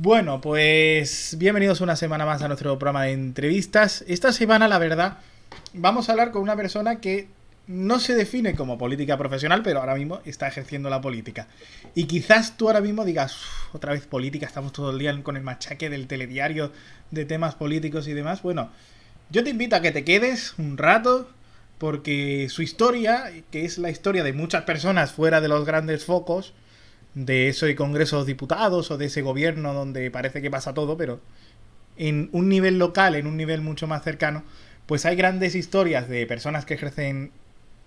Bueno, pues bienvenidos una semana más a nuestro programa de entrevistas. Esta semana, la verdad, vamos a hablar con una persona que no se define como política profesional, pero ahora mismo está ejerciendo la política. Y quizás tú ahora mismo digas, otra vez política, estamos todo el día con el machaque del telediario de temas políticos y demás. Bueno, yo te invito a que te quedes un rato, porque su historia, que es la historia de muchas personas fuera de los grandes focos, de ese Congreso de los Diputados o de ese gobierno donde parece que pasa todo, pero en un nivel local, en un nivel mucho más cercano, pues hay grandes historias de personas que ejercen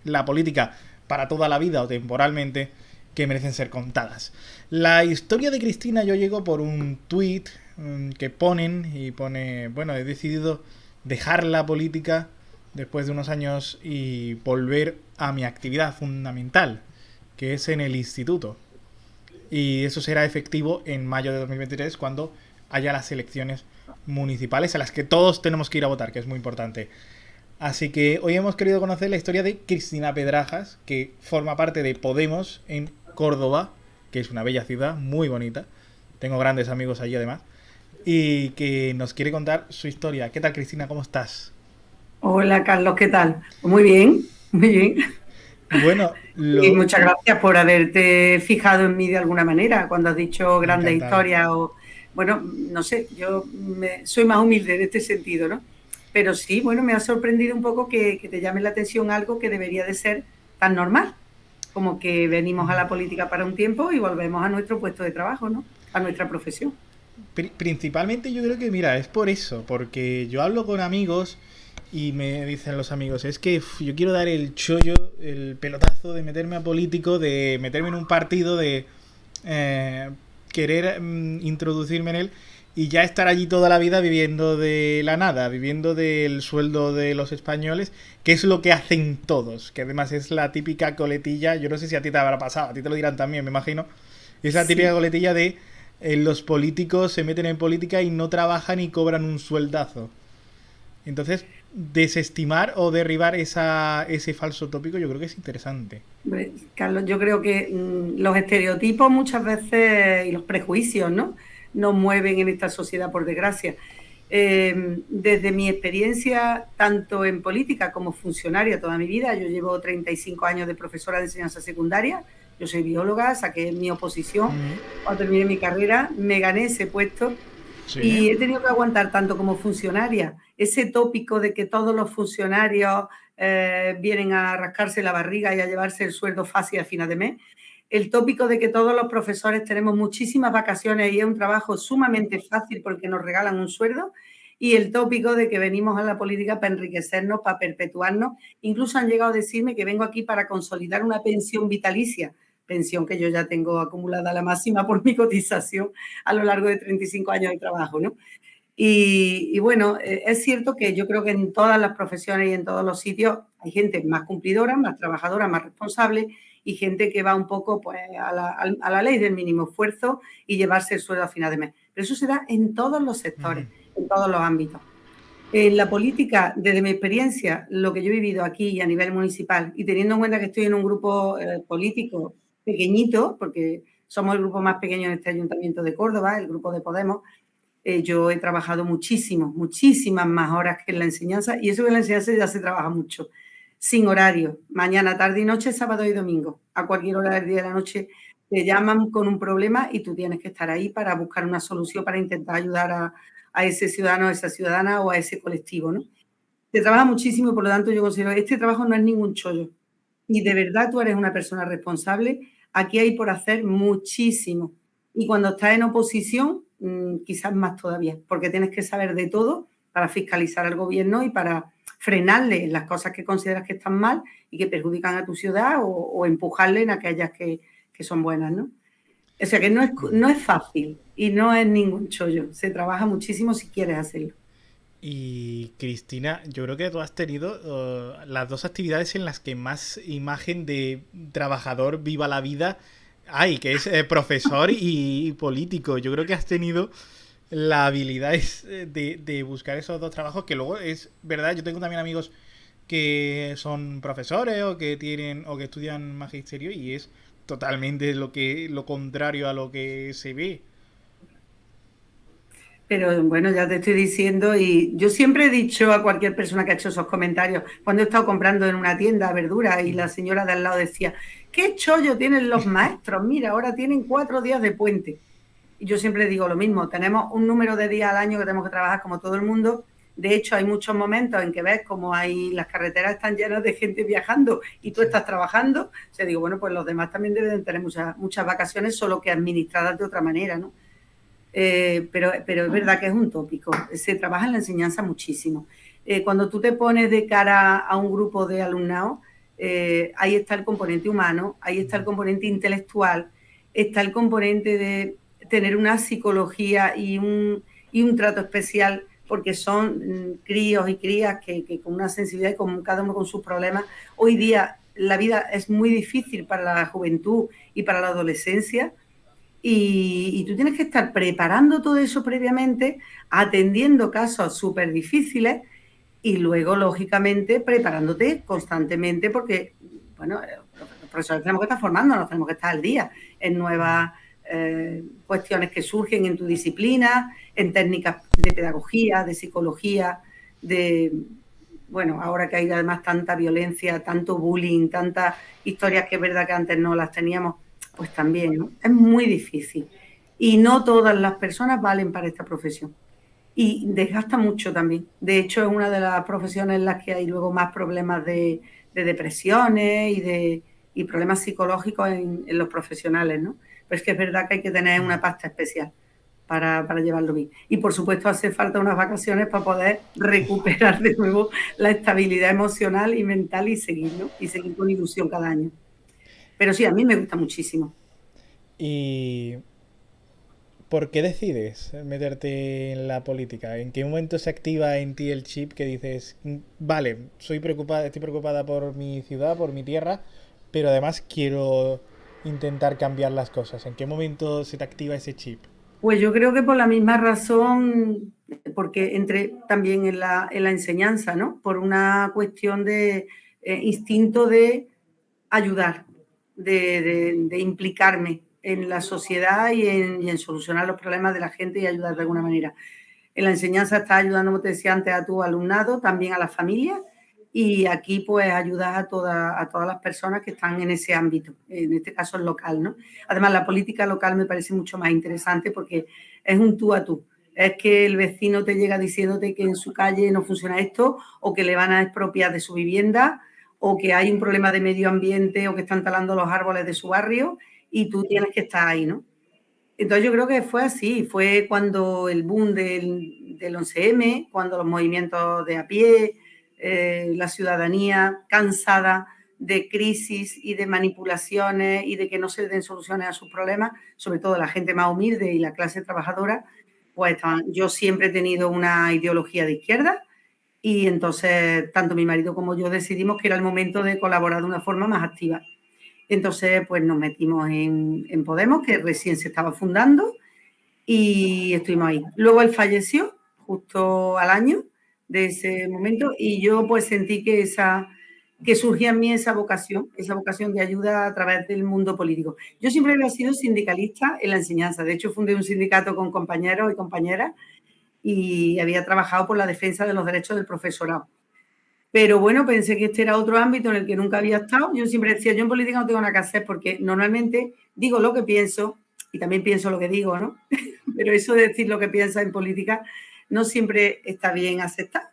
la política para toda la vida o temporalmente que merecen ser contadas. La historia de Cristina yo llego por un tuit que ponen y pone, bueno, he decidido dejar la política después de unos años y volver a mi actividad fundamental, que es en el instituto. Y eso será efectivo en mayo de 2023 cuando haya las elecciones municipales a las que todos tenemos que ir a votar, que es muy importante. Así que hoy hemos querido conocer la historia de Cristina Pedrajas, que forma parte de Podemos en Córdoba, que es una bella ciudad, muy bonita. Tengo grandes amigos allí además. Y que nos quiere contar su historia. ¿Qué tal, Cristina? ¿Cómo estás? Hola Carlos, ¿qué tal? Muy bien, muy bien. Bueno, Y muchas gracias por haberte fijado en mí de alguna manera cuando has dicho grandes encantado. historias o, bueno, no sé, soy más humilde en este sentido, ¿no? Pero sí, bueno, me ha sorprendido un poco que te llame la atención algo que debería de ser tan normal, como que venimos a la política para un tiempo y volvemos a nuestro puesto de trabajo, ¿no? A nuestra profesión. Principalmente yo creo que, mira, es por eso, porque yo hablo con amigos y me dicen los amigos, es que yo quiero dar el chollo, el pelotazo de meterme a político, de meterme en un partido, de eh, querer introducirme en él y ya estar allí toda la vida viviendo de la nada, viviendo del sueldo de los españoles, que es lo que hacen todos, que además es la típica coletilla, yo no sé si a ti te habrá pasado, a ti te lo dirán también, me imagino, es la típica Sí. coletilla de los políticos se meten en política y no trabajan y cobran un sueldazo. Entonces, desestimar o derribar ese falso tópico yo creo que es interesante. Carlos, yo creo que los estereotipos muchas veces y los prejuicios, ¿no? Nos mueven en esta sociedad, por desgracia. Desde mi experiencia, tanto en política como funcionaria toda mi vida, yo llevo 35 años de profesora de enseñanza secundaria, yo soy bióloga, saqué mi oposición, Mm, cuando terminé mi carrera me gané ese puesto sí. y he tenido que aguantar tanto como funcionaria ese tópico de que todos los funcionarios vienen a rascarse la barriga y a llevarse el sueldo fácil a final de mes. El tópico de que todos los profesores tenemos muchísimas vacaciones y es un trabajo sumamente fácil porque nos regalan un sueldo. Y el tópico de que venimos a la política para enriquecernos, para perpetuarnos. Incluso han llegado a decirme que vengo aquí para consolidar una pensión vitalicia, pensión que yo ya tengo acumulada la máxima por mi cotización a lo largo de 35 años de trabajo, ¿no? Y bueno, es cierto que yo creo que en todas las profesiones y en todos los sitios hay gente más cumplidora, más trabajadora, más responsable y gente que va un poco pues, a la ley del mínimo esfuerzo y llevarse el sueldo a final de mes. Pero eso se da en todos los sectores, Ujú. en todos los ámbitos. En la política, desde mi experiencia, lo que yo he vivido aquí y a nivel municipal, y teniendo en cuenta que estoy en un grupo político pequeñito, porque somos el grupo más pequeño en este ayuntamiento de Córdoba, el grupo de Podemos, yo he trabajado muchísimo, muchísimas más horas que en la enseñanza, y eso que en la enseñanza ya se trabaja mucho, sin horario, mañana, tarde y noche, sábado y domingo, a cualquier hora del día de la noche te llaman con un problema y tú tienes que estar ahí para buscar una solución, para intentar ayudar a ese ciudadano, a esa ciudadana o a ese colectivo, ¿no? Se trabaja muchísimo y por lo tanto yo considero que este trabajo no es ningún chollo. Y de verdad tú eres una persona responsable, aquí hay por hacer muchísimo. Y cuando estás en oposición, quizás más todavía, porque tienes que saber de todo para fiscalizar al gobierno y para frenarle las cosas que consideras que están mal y que perjudican a tu ciudad o empujarle en aquellas que son buenas, ¿no? O sea que no es fácil y no es ningún chollo. Se trabaja muchísimo si quieres hacerlo. Y Cristina, yo creo que tú has tenido las dos actividades en las que más imagen de trabajador viva la vida hay, que es profesor y político. Yo creo que has tenido la habilidad de buscar esos dos trabajos, que luego es verdad, yo tengo también amigos que son profesores o que tienen o que estudian magisterio y es totalmente lo contrario a lo que se ve. Pero bueno, ya te estoy diciendo, y yo siempre he dicho a cualquier persona que ha hecho esos comentarios, cuando he estado comprando en una tienda verduras y la señora de al lado decía, ¿qué chollo tienen los maestros? Mira, ahora tienen 4 días de puente. Y yo siempre digo lo mismo, tenemos un número de días al año que tenemos que trabajar como todo el mundo. De hecho, hay muchos momentos en que ves como las carreteras están llenas de gente viajando y tú estás trabajando. O sea, digo, bueno, pues los demás también deben tener muchas vacaciones, solo que administradas de otra manera, ¿no? Pero es verdad que es un tópico. Se trabaja en la enseñanza muchísimo. Cuando tú te pones de cara a un grupo de alumnado, ahí está el componente humano, ahí está el componente intelectual, está el componente de tener una psicología y un trato especial, porque son críos y crías que con una sensibilidad y con cada uno con sus problemas. Hoy día la vida es muy difícil para la juventud y para la adolescencia, y tú tienes que estar preparando todo eso previamente, atendiendo casos súper difíciles y luego, lógicamente, preparándote constantemente porque, bueno, los profesores tenemos que estar formándonos, tenemos que estar al día en nuevas cuestiones que surgen en tu disciplina, en técnicas de pedagogía, de psicología, bueno, ahora que hay además tanta violencia, tanto bullying, tantas historias que es verdad que antes no las teníamos, pues también, ¿no? Es muy difícil. Y no todas las personas valen para esta profesión. Y desgasta mucho también. De hecho, es una de las profesiones en las que hay luego más problemas de depresiones y problemas psicológicos en los profesionales, ¿no? Pero es que es verdad que hay que tener una pasta especial para llevarlo bien. Y por supuesto hace falta unas vacaciones para poder recuperar de nuevo la estabilidad emocional y mental y seguir, ¿no? Y seguir con ilusión cada año. Pero sí, a mí me gusta muchísimo. ¿Y por qué decides meterte en la política? ¿En qué momento se activa en ti el chip que dices, vale, estoy preocupada por mi ciudad, por mi tierra, pero además quiero intentar cambiar las cosas? ¿En qué momento se te activa ese chip? Pues yo creo que por la misma razón, porque entré también en la enseñanza, ¿no? Por una cuestión de instinto de ayudar, de implicarme en la sociedad y en solucionar los problemas de la gente y ayudar de alguna manera. En la enseñanza estás ayudando, como te decía antes, a tu alumnado, también a las familias, y aquí pues ayudas a todas las personas que están en ese ámbito, en este caso el local, ¿no? Además, la política local me parece mucho más interesante porque es un tú a tú. Es que el vecino te llega diciéndote que en su calle no funciona esto, o que le van a expropiar de su vivienda, o que hay un problema de medio ambiente, o que están talando los árboles de su barrio, y tú tienes que estar ahí, ¿no? Entonces yo creo que fue así, fue cuando el boom del 11M, cuando los movimientos de a pie, la ciudadanía cansada de crisis y de manipulaciones y de que no se den soluciones a sus problemas, sobre todo la gente más humilde y la clase trabajadora, pues yo siempre he tenido una ideología de izquierda, y entonces tanto mi marido como yo decidimos que era el momento de colaborar de una forma más activa. Entonces, pues nos metimos en Podemos, que recién se estaba fundando, y estuvimos ahí. Luego él falleció justo al año de ese momento, y yo pues sentí que surgía en mí esa vocación de ayuda a través del mundo político. Yo siempre había sido sindicalista en la enseñanza. De hecho, fundé un sindicato con compañeros y compañeras y había trabajado por la defensa de los derechos del profesorado. Pero bueno, pensé que este era otro ámbito en el que nunca había estado. Yo siempre decía, yo en política no tengo nada que hacer porque normalmente digo lo que pienso y también pienso lo que digo, ¿no? Pero eso de decir lo que piensa en política no siempre está bien aceptar.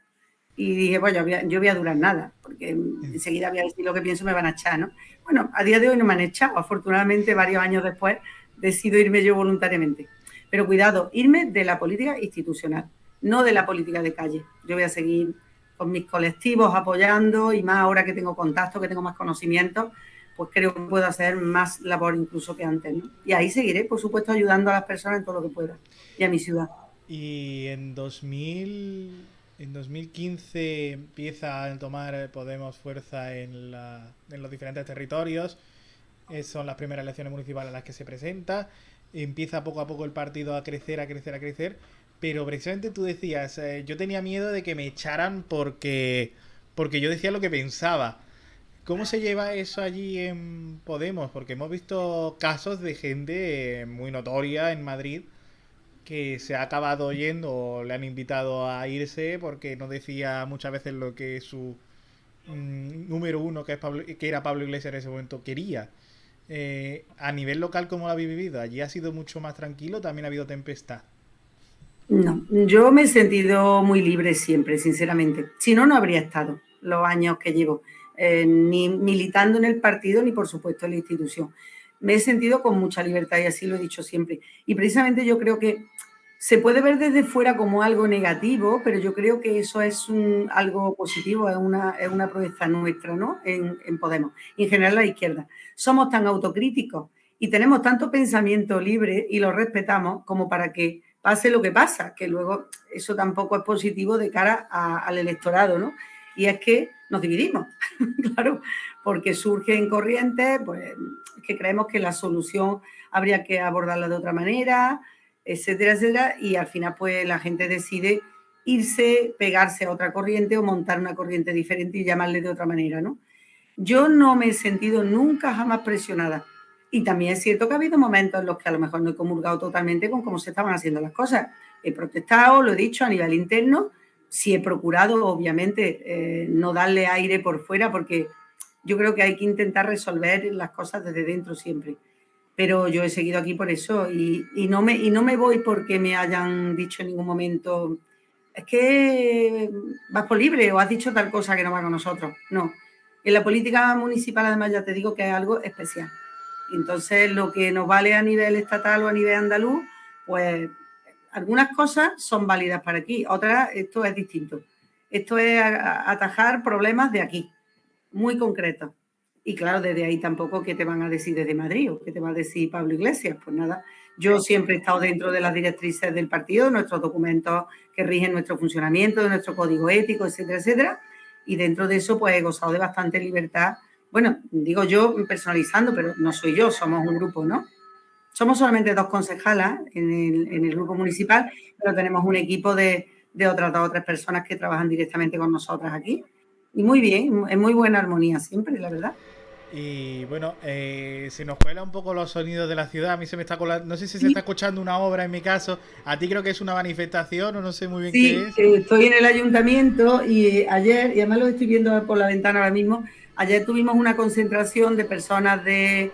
Y dije, bueno, yo voy a durar nada, porque enseguida voy a decir lo que pienso y me van a echar, ¿no? Bueno, a día de hoy no me han echado. Afortunadamente, varios años después, decido irme yo voluntariamente. Pero cuidado, irme de la política institucional, no de la política de calle. Yo voy a seguir con mis colectivos apoyando, y más ahora que tengo contacto, que tengo más conocimiento, pues creo que puedo hacer más labor incluso que antes, ¿no? Y ahí seguiré, por supuesto, ayudando a las personas en todo lo que pueda y a mi ciudad. Y en 2015 empieza a tomar Podemos fuerza en los diferentes territorios. Son las primeras elecciones municipales a las que se presenta. Empieza poco a poco el partido a crecer, a crecer, a crecer. Pero precisamente tú decías, yo tenía miedo de que me echaran porque yo decía lo que pensaba. ¿Cómo se lleva eso allí en Podemos? Porque hemos visto casos de gente muy notoria en Madrid que se ha acabado yendo o le han invitado a irse porque no decía muchas veces lo que su número uno, que, es que era Pablo Iglesias en ese momento, quería. A nivel local, ¿cómo lo habéis vivido? ¿Allí ha sido mucho más tranquilo? ¿También ha habido tempestad? No, yo me he sentido muy libre siempre, sinceramente. Si no, no habría estado los años que llevo, ni militando en el partido, ni por supuesto en la institución. Me he sentido con mucha libertad y así lo he dicho siempre. Y precisamente yo creo que se puede ver desde fuera como algo negativo, pero yo creo que eso es algo positivo, es una proeza nuestra, ¿no? En Podemos y en general la izquierda. Somos tan autocríticos y tenemos tanto pensamiento libre y lo respetamos como para que pase lo que pasa, que luego eso tampoco es positivo de cara al electorado, ¿no? Y es que nos dividimos, claro, porque surgen corrientes, pues que creemos que la solución habría que abordarla de otra manera, etcétera, etcétera, y al final pues la gente decide irse, pegarse a otra corriente o montar una corriente diferente y llamarle de otra manera, ¿no? Yo no me he sentido nunca jamás presionada. Y también es cierto que ha habido momentos en los que a lo mejor no he comulgado totalmente con cómo se estaban haciendo las cosas. He protestado, lo he dicho a nivel interno, sí he procurado, obviamente, no darle aire por fuera, porque yo creo que hay que intentar resolver las cosas desde dentro siempre. Pero yo he seguido aquí por eso y no me voy porque me hayan dicho en ningún momento, es que vas por libre o has dicho tal cosa que no va con nosotros. No. En la política municipal, además, ya te digo que es algo especial. Entonces, lo que nos vale a nivel estatal o a nivel andaluz, pues algunas cosas son válidas para aquí, otras, esto es distinto. Esto es atajar problemas de aquí, muy concretos. Y claro, desde ahí tampoco, ¿qué te van a decir desde Madrid o qué te va a decir Pablo Iglesias? Pues nada, yo siempre he estado dentro de las directrices del partido, nuestros documentos que rigen nuestro funcionamiento, de nuestro código ético, etcétera, etcétera. Y dentro de eso, pues he gozado de bastante libertad. Bueno, digo yo personalizando, pero no soy yo, somos un grupo, ¿no? Somos solamente 2 concejalas en el grupo municipal, pero tenemos un equipo de otras 2 o 3 personas que trabajan directamente con nosotras aquí. Y muy bien, en muy buena armonía siempre, la verdad. Y bueno, se nos cuela un poco los sonidos de la ciudad. A mí se me está colando, no sé si se Sí, está escuchando una obra en mi caso. A ti creo que es una manifestación o no sé muy bien qué sí, es. estoy en el ayuntamiento y ayer, y además lo estoy viendo por la ventana ahora mismo, ayer tuvimos una concentración de personas de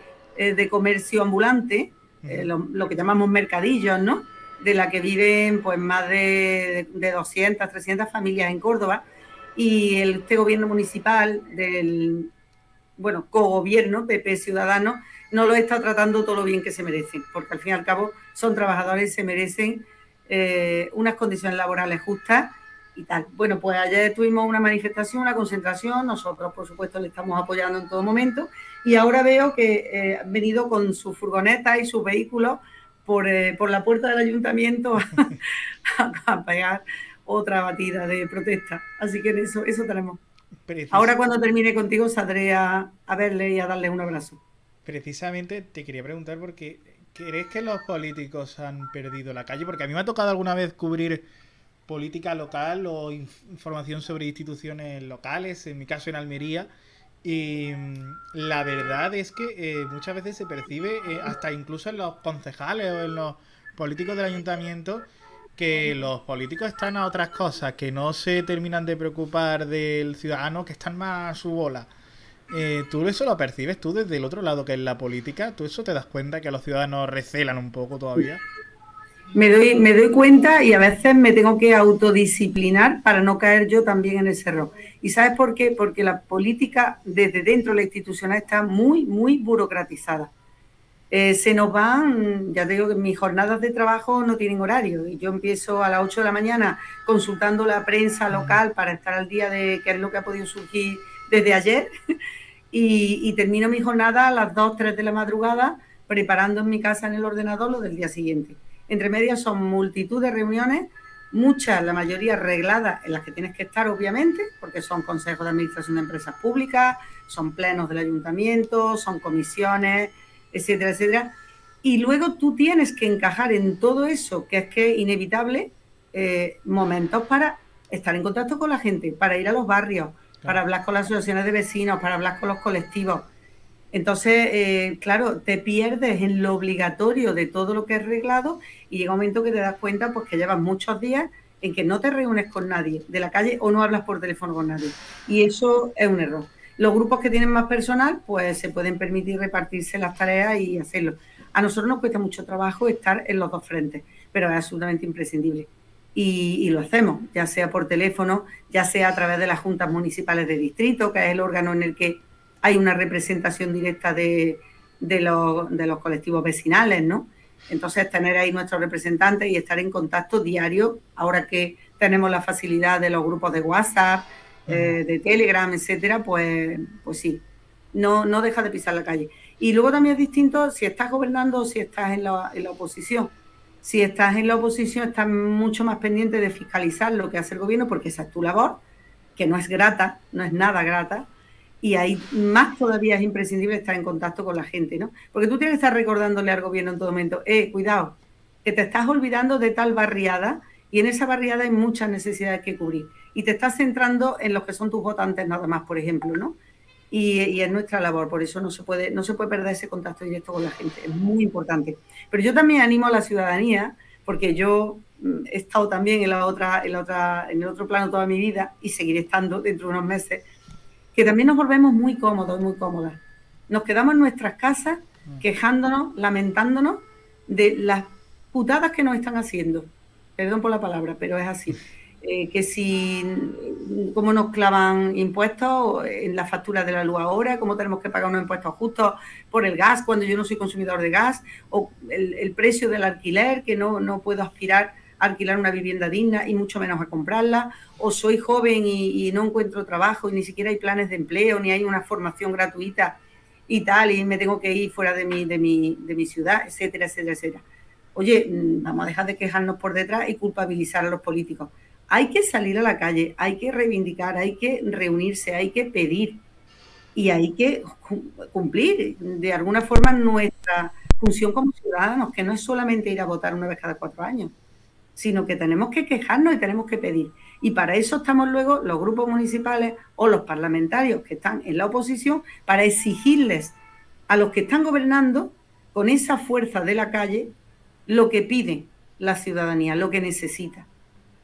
comercio ambulante, lo que llamamos mercadillos, ¿no? De la que viven pues más de 200, 300 familias en Córdoba y este gobierno municipal del, bueno, cogobierno, PP Ciudadano, no lo está tratando todo lo bien que se merecen, porque al fin y al cabo son trabajadores y se merecen unas condiciones laborales justas y tal. Bueno, pues ayer tuvimos una manifestación, una concentración, nosotros por supuesto le estamos apoyando en todo momento y ahora veo que han venido con sus furgonetas y sus vehículos por la puerta del ayuntamiento a pegar otra batida de protesta. Así que eso tenemos. Ahora Precis- cuando termine contigo saldré a verle y a darle un abrazo. Precisamente te quería preguntar porque ¿crees que los políticos han perdido la calle? Porque a mí me ha tocado alguna vez cubrir política local o información sobre instituciones locales, en mi caso en Almería. Y la verdad es que muchas veces se percibe, hasta incluso en los concejales o en los políticos del ayuntamiento, que los políticos están a otras cosas, que no se terminan de preocupar del ciudadano, que están más a su bola. ¿Tú eso lo percibes tú desde el otro lado que es la política? ¿Tú eso te das cuenta que los ciudadanos recelan un poco todavía? Me doy cuenta y a veces me tengo que autodisciplinar para no caer yo también en ese error. ¿Y sabes por qué? Porque la política desde dentro de la institucional está muy, muy burocratizada. Se nos van, ya te digo que mis jornadas de trabajo no tienen horario. Y yo empiezo a las 8 de la mañana consultando la prensa local para estar al día de qué es lo que ha podido surgir desde ayer y termino mi jornada a las 2 3 de la madrugada preparando en mi casa en el ordenador lo del día siguiente. Entre medias son multitud de reuniones, muchas, la mayoría arregladas en las que tienes que estar, obviamente, porque son consejos de administración de empresas públicas, son plenos del ayuntamiento, son comisiones, etcétera, etcétera. Y luego tú tienes que encajar en todo eso, que es inevitable, momentos para estar en contacto con la gente, para ir a los barrios, para Claro. hablar con las asociaciones de vecinos, para hablar con los colectivos. Entonces, claro, te pierdes en lo obligatorio de todo lo que es reglado y llega un momento que te das cuenta pues que llevas muchos días en que no te reúnes con nadie de la calle o no hablas por teléfono con nadie. Y eso es un error. Los grupos que tienen más personal, pues se pueden permitir repartirse las tareas y hacerlo. A nosotros nos cuesta mucho trabajo estar en los dos frentes, pero es absolutamente imprescindible. Y lo hacemos, ya sea por teléfono, ya sea a través de las juntas municipales de distrito, que es el órgano en el que hay una representación directa de los colectivos vecinales, ¿no? Entonces, tener ahí nuestros representantes y estar en contacto diario, ahora que tenemos la facilidad de los grupos de WhatsApp, de Telegram, etcétera, pues sí, no deja de pisar la calle. Y luego también es distinto si estás gobernando o si estás en la oposición. Si estás en la oposición, estás mucho más pendiente de fiscalizar lo que hace el gobierno, porque esa es tu labor, que no es grata, no es nada grata, y ahí más todavía es imprescindible estar en contacto con la gente, ¿no? Porque tú tienes que estar recordándole al gobierno en todo momento, cuidado, que te estás olvidando de tal barriada y en esa barriada hay muchas necesidades que cubrir y te estás centrando en los que son tus votantes nada más, por ejemplo, ¿no? Y es nuestra labor, por eso no se puede perder ese contacto directo con la gente, es muy importante. Pero yo también animo a la ciudadanía, porque yo he estado también en el otro plano toda mi vida y seguiré estando dentro de unos meses, que también nos volvemos muy cómodos, muy cómodas. Nos quedamos en nuestras casas quejándonos, lamentándonos de las putadas que nos están haciendo. Perdón por la palabra, pero es así. Que si, cómo nos clavan impuestos en la factura de la luz ahora, cómo tenemos que pagar unos impuestos justos por el gas cuando yo no soy consumidor de gas, o el precio del alquiler, que no puedo aspirar a alquilar una vivienda digna y mucho menos a comprarla, o soy joven y no encuentro trabajo y ni siquiera hay planes de empleo, ni hay una formación gratuita y tal, y me tengo que ir fuera de mi ciudad, etcétera, etcétera, etcétera. Oye, vamos a dejar de quejarnos por detrás y culpabilizar a los políticos. Hay que salir a la calle, hay que reivindicar, hay que reunirse, hay que pedir y hay que cumplir de alguna forma nuestra función como ciudadanos, que no es solamente ir a votar una vez cada 4 años, sino que tenemos que quejarnos y tenemos que pedir. Y para eso estamos luego los grupos municipales o los parlamentarios que están en la oposición, para exigirles a los que están gobernando con esa fuerza de la calle lo que pide la ciudadanía, lo que necesita.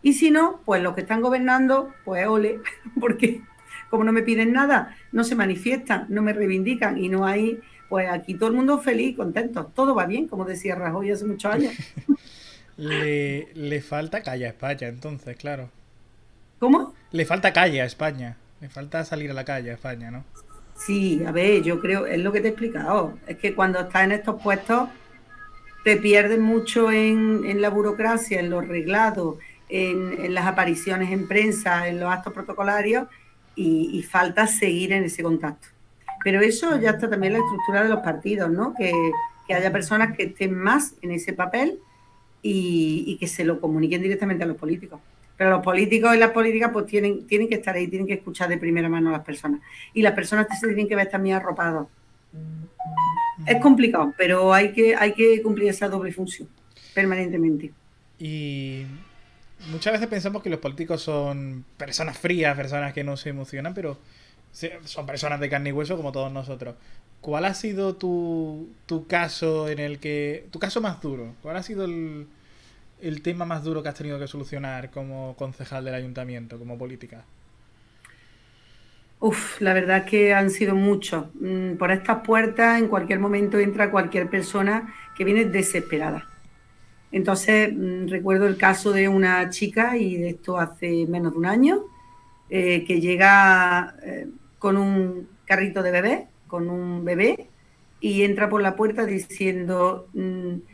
Y si no, pues los que están gobernando, pues ole, porque como no me piden nada, no se manifiestan, no me reivindican y no hay, pues aquí todo el mundo feliz, contento, todo va bien, como decía Rajoy hace muchos años. Le falta calle a España, entonces, claro. ¿Cómo? Le falta calle a España. Le falta salir a la calle a España, ¿no? Sí, a ver, yo creo, es lo que te he explicado, es que cuando estás en estos puestos te pierdes mucho en la burocracia, en los reglados, en las apariciones en prensa, en los actos protocolarios y falta seguir en ese contacto. Pero eso ya está también la estructura de los partidos, ¿no? Que haya personas que estén más en ese papel y que se lo comuniquen directamente a los políticos. Pero los políticos y las políticas pues tienen que estar ahí, tienen que escuchar de primera mano a las personas. Y las personas se tienen que ver también arropados. Es complicado, pero hay que cumplir esa doble función permanentemente. Y muchas veces pensamos que los políticos son personas frías, personas que no se emocionan, pero son personas de carne y hueso como todos nosotros. ¿Cuál ha sido tu caso en el que... tu caso más duro? ¿Cuál ha sido el tema más duro que has tenido que solucionar como concejal del ayuntamiento, como política? La verdad es que han sido muchos. Por estas puertas en cualquier momento entra cualquier persona que viene desesperada. Entonces recuerdo el caso de una chica, y de esto hace menos de un año, que llega con un carrito de bebé, con un bebé, y entra por la puerta diciendo,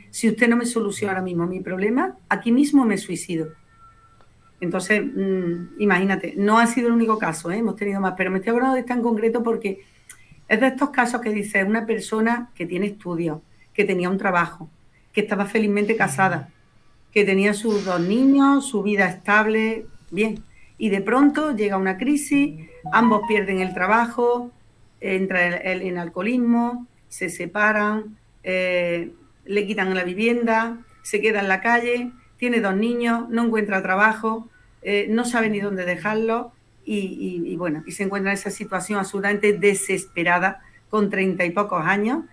si usted no me soluciona ahora mismo mi problema, aquí mismo me suicido. Entonces, imagínate, no ha sido el único caso, hemos tenido más, pero me estoy hablando de esta en concreto porque es de estos casos que dice una persona que tiene estudios, que tenía un trabajo, que estaba felizmente casada, que tenía sus 2 niños, su vida estable, bien, y de pronto llega una crisis, ambos pierden el trabajo, entra en alcoholismo, se separan, le quitan la vivienda, se queda en la calle, tiene 2 niños, no encuentra trabajo, no sabe ni dónde dejarlo y bueno, y se encuentra en esa situación absolutamente desesperada con 30 y pocos años,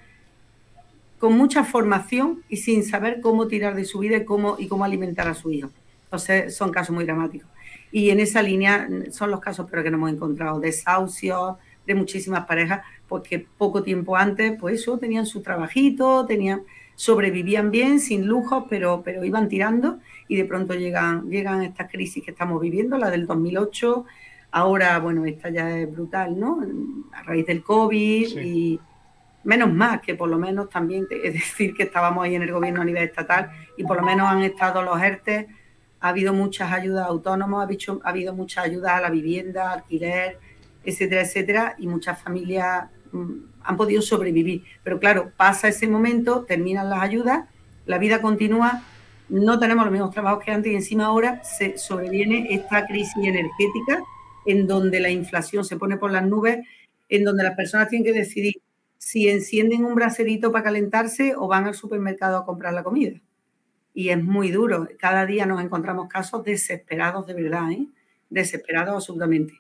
con mucha formación y sin saber cómo tirar de su vida y cómo alimentar a su hijo. Entonces, son casos muy dramáticos. Y en esa línea son los casos pero que nos hemos encontrado, desahucios de muchísimas parejas, porque poco tiempo antes, pues eso, tenían su trabajito, sobrevivían bien, sin lujos, pero iban tirando, y de pronto llegan estas crisis que estamos viviendo, la del 2008, ahora, bueno, esta ya es brutal, ¿no? A raíz del COVID, sí. Y menos mal que por lo menos también, es decir, que estábamos ahí en el gobierno a nivel estatal y por lo menos han estado los ERTE, ha habido muchas ayudas a autónomos, ha habido muchas ayudas a la vivienda, alquiler, etcétera, etcétera, y muchas familias han podido sobrevivir. Pero claro, pasa ese momento, terminan las ayudas, la vida continúa, no tenemos los mismos trabajos que antes y encima ahora se sobreviene esta crisis energética en donde la inflación se pone por las nubes, en donde las personas tienen que decidir si encienden un braserito para calentarse o van al supermercado a comprar la comida. Y es muy duro. Cada día nos encontramos casos desesperados de verdad, ¿eh? Desesperados absolutamente.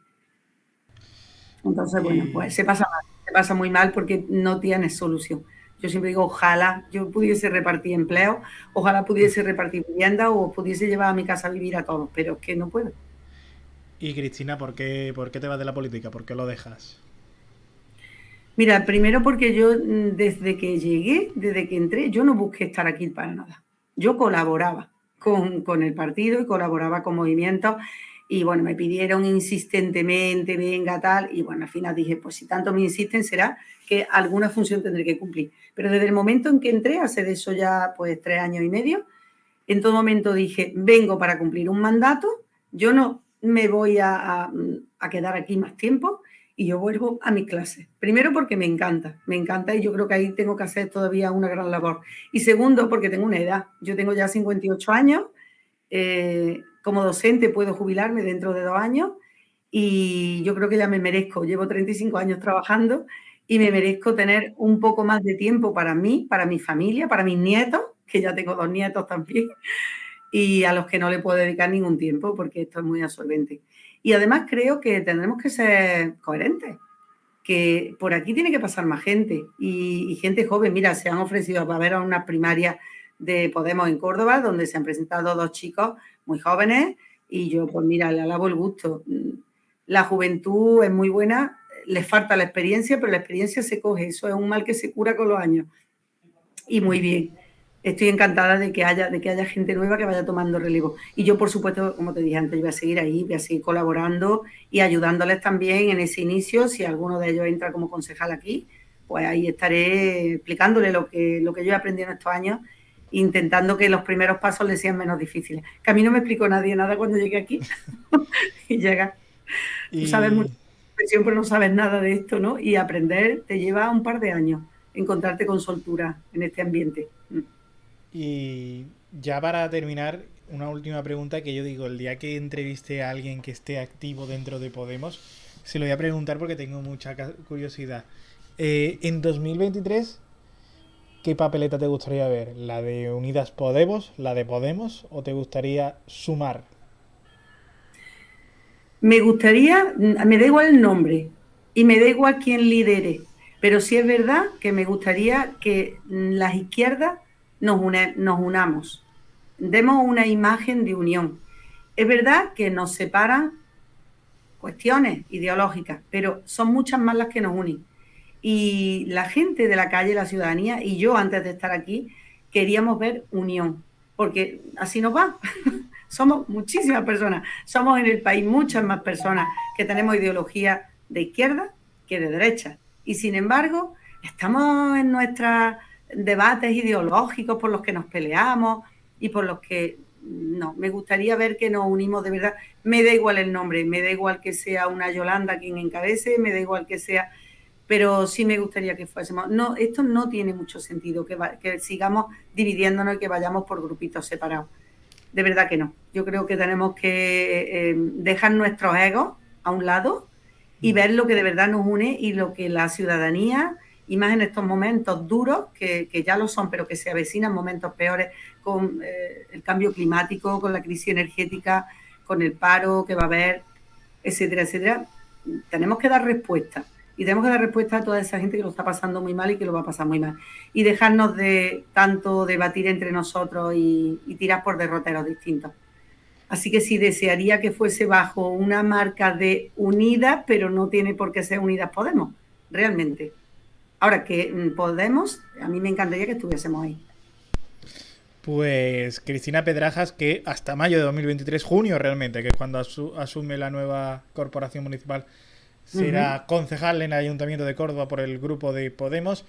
Entonces, bueno, pues se pasa muy mal porque no tienes solución. Yo siempre digo, ojalá yo pudiese repartir empleo, ojalá pudiese repartir vivienda o pudiese llevar a mi casa a vivir a todos, pero es que no puedo. Y Cristina, ¿por qué te vas de la política? ¿Por qué lo dejas? Mira, primero porque yo desde que entré, yo no busqué estar aquí para nada. Yo colaboraba con el partido y colaboraba con movimientos y bueno, me pidieron insistentemente, venga, tal, y bueno, al final dije, pues si tanto me insisten será que alguna función tendré que cumplir. Pero desde el momento en que entré, hace de eso ya pues 3 años y medio, en todo momento dije, vengo para cumplir un mandato, yo no me voy a quedar aquí más tiempo, y yo vuelvo a mis clases. Primero porque me encanta y yo creo que ahí tengo que hacer todavía una gran labor. Y segundo porque tengo una edad. Yo tengo ya 58 años, como docente puedo jubilarme dentro de 2 años y yo creo que ya me merezco. Llevo 35 años trabajando y me merezco tener un poco más de tiempo para mí, para mi familia, para mis nietos, que ya tengo 2 nietos también, y a los que no le puedo dedicar ningún tiempo porque esto es muy absorbente. Y además creo que tendremos que ser coherentes, que por aquí tiene que pasar más gente y gente joven. Mira, se han ofrecido para ver a unas primarias de Podemos en Córdoba, donde se han presentado 2 chicos muy jóvenes y yo, pues mira, le alabo el gusto. La juventud es muy buena, les falta la experiencia, pero la experiencia se coge, eso es un mal que se cura con los años. Y muy bien. Estoy encantada de que haya gente nueva que vaya tomando relevo. Y yo, por supuesto, como te dije antes, voy a seguir ahí, voy a seguir colaborando y ayudándoles también en ese inicio. Si alguno de ellos entra como concejal aquí, pues ahí estaré explicándole lo que yo he aprendido en estos años, intentando que los primeros pasos les sean menos difíciles. Que a mí no me explicó nadie nada cuando llegué aquí. Y llega. Tú sabes mucha presión, pero no sabes nada de esto, ¿no? Y aprender te lleva un par de años, encontrarte con soltura en este ambiente. Y ya para terminar, una última pregunta que yo digo, el día que entreviste a alguien que esté activo dentro de Podemos, se lo voy a preguntar porque tengo mucha curiosidad. En 2023, ¿qué papeleta te gustaría ver? ¿La de Unidas Podemos, la de Podemos o te gustaría sumar? Me gustaría, me da igual el nombre y me da igual quién lidere, pero sí es verdad que me gustaría que las izquierdas nos unamos, demos una imagen de unión. Es verdad que nos separan cuestiones ideológicas, pero son muchas más las que nos unen. Y la gente de la calle, la ciudadanía, y yo antes de estar aquí, queríamos ver unión, porque así nos va. Somos muchísimas personas, somos en el país muchas más personas que tenemos ideología de izquierda que de derecha. Y sin embargo, estamos en nuestros debates ideológicos por los que nos peleamos y por los que no, me gustaría ver que nos unimos de verdad. Me da igual el nombre, me da igual que sea una Yolanda quien encabece, me da igual que sea, pero sí me gustaría que fuésemos. No, esto no tiene mucho sentido, que sigamos dividiéndonos y que vayamos por grupitos separados. De verdad que no. Yo creo que tenemos que dejar nuestros egos a un lado y ver lo que de verdad nos une y lo que la ciudadanía, y más en estos momentos duros, que ya lo son, pero que se avecinan momentos peores con el cambio climático, con la crisis energética, con el paro que va a haber, etcétera, etcétera. Tenemos que dar respuesta Y tenemos que dar respuesta a toda esa gente que lo está pasando muy mal y que lo va a pasar muy mal. Y dejarnos de tanto debatir entre nosotros y tirar por derroteros distintos. Así que sí, desearía que fuese bajo una marca de Unidas, pero no tiene por qué ser Unidas Podemos, realmente. Ahora, que Podemos, a mí me encantaría que estuviésemos ahí. Pues Cristina Pedrajas, que hasta mayo de 2023, junio realmente, que es cuando asume la nueva corporación municipal, será concejal en el Ayuntamiento de Córdoba por el grupo de Podemos.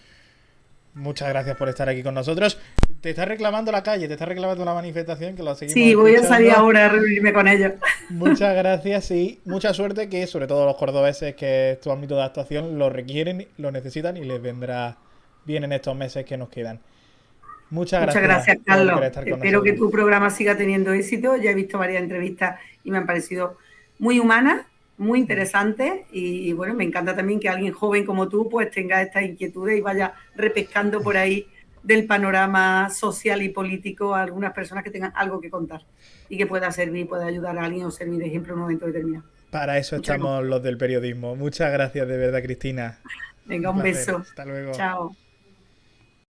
Muchas gracias por estar aquí con nosotros. Te está reclamando la calle, te está reclamando una manifestación que lo seguimos Sí, voy escuchando. a salir ahora a reunirme con ellos. Muchas gracias y mucha suerte, que sobre todo los cordobeses, que es tu ámbito de actuación, lo requieren, lo necesitan y les vendrá bien en estos meses que nos quedan. Muchas gracias, por Carlos. querer estar con Espero que nosotros. tu programa siga teniendo éxito. Ya he visto varias entrevistas y me han parecido muy humanas, muy interesantes. Y bueno, me encanta también que alguien joven como tú pues tenga estas inquietudes y vaya repescando por ahí del panorama social y político a algunas personas que tengan algo que contar y que pueda servir, pueda ayudar a alguien o servir de ejemplo en un momento determinado. Para eso estamos los del periodismo. Muchas gracias de verdad, Cristina. Venga, Un un placer. beso. Hasta luego. Chao.